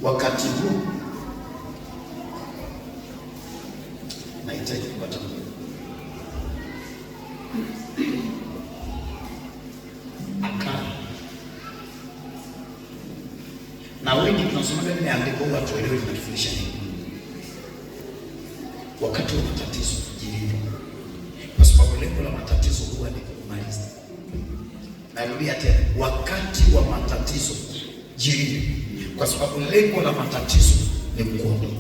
wakati huu nahitaji kupata akali. Na wengi tunasoma ndani ya andiko watu waelewe tunafundisha nini. Wakati wa matatizo jilinde, kwa sababu lengo la matatizo huwa ni kumaliza. Narudia tena, wakati wa matatizo jilinde, kwa sababu lengo la matatizo ni kuondoa.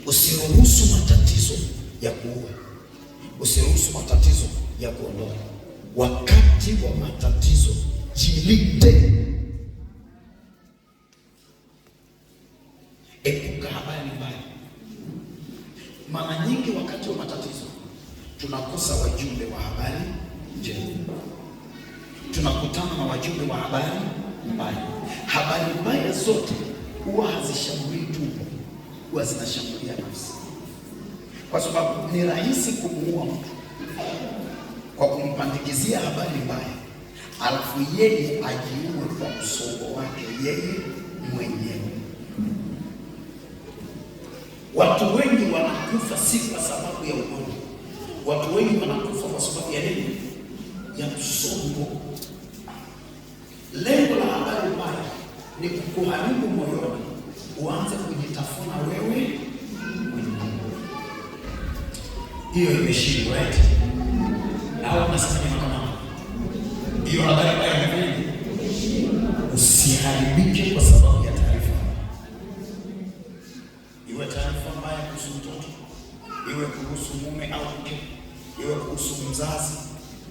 Usiruhusu matatizo ya kuua, usiruhusu matatizo ya kuondoa. Wakati wa matatizo jilinde. Epuka habari mbaya. Mara nyingi wakati wa matatizo tunakosa wajumbe wa habari njema, tunakutana na wajumbe wa habari mbaya. Habari mbaya zote huwa hazishambulii tumbo, huwa zinashambulia nafsi, kwa sababu ni rahisi kumuua mtu kwa kumpandikizia habari mbaya, alafu yeye ajiue kwa msongo wake yeye mwenyewe. Watu wengi wanakufa si kwa sababu ya ugonjwa. Watu wengi wanakufa kwa sababu ya nini? Ya msongo. Lengo la habari mbaya ni kukuharibu moyoni, uanze kujitafuna wewe mwenyewe. Hiyo imeshindwa eti. Au unasema kama hiyo habari mbaya ni nini? Usiharibike kwa sababu ya taarifa. Iwe taarifa mbaya kuhusu mtoto, iwe kuhusu mume au mke, iwe kuhusu mzazi,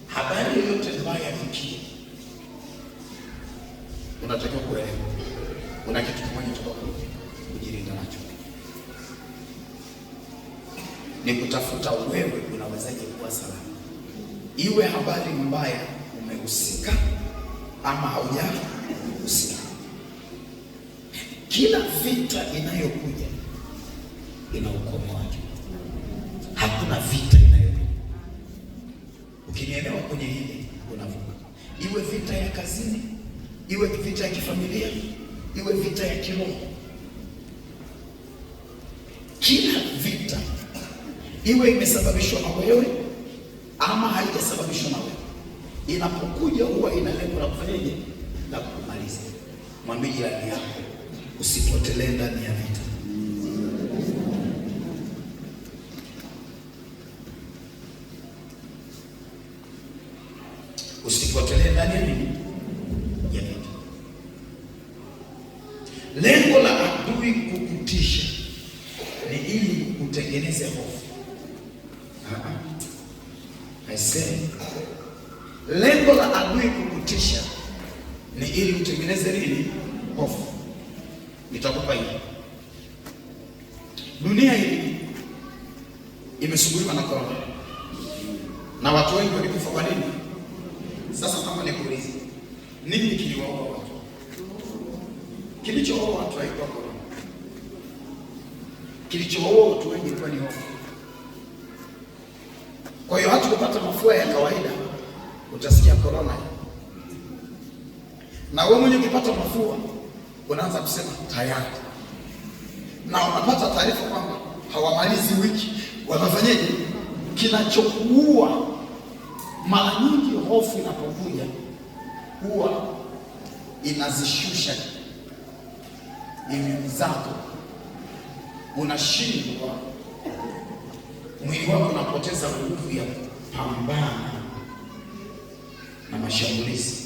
habari yoyote mbaya ikiwa, unatakiwa kuelewa una kitu kimoja cha kujilinda nacho, ni kutafuta wewe unawezaje kuwa salama. Iwe habari mbaya umehusika ama haujahusika, kila vita inayokuja ina ukomo wake. Hakuna vita inayokuja. Ukinielewa kwenye hili unavuka. Iwe vita ya kazini, iwe vita ya kifamilia, iwe vita ya kiroho. Kila vita iwe imesababishwa na wewe ama haijasababishwa na wewe, inapokuja huwa ina lengo la kufanyaje? La kumaliza. Mwambie jirani yako usipotelee ndani ya vita. Usipotelee ndani ya nini? Ya vita. Lengo la adui kukutisha ni ili utengeneze hofu. Haisemi. Lengo la adui kukutisha ni ili utengeneze nini? Hofu. Nitakupa hii. Dunia hii imesumbuliwa na korona, na watu wengi walikufa kwa nini? Sasa kama nikuulize, nini kiliwaua watu? Kilichowaua watu haikuwa korona. Kilichowaua watu wengi ilikuwa ni hofu. Kwa hiyo hata kupata mafua ya kawaida utasikia korona, na wewe mwenyewe ukipata mafua unaanza kusema tayari, na unapata taarifa kwamba hawamalizi wiki, wanafanyaje? Kinachokuua mara nyingi, hofu inapokuja huwa inazishusha imani zako, unashindwa, mwili wako unapoteza nguvu ya kupambana na mashambulizi.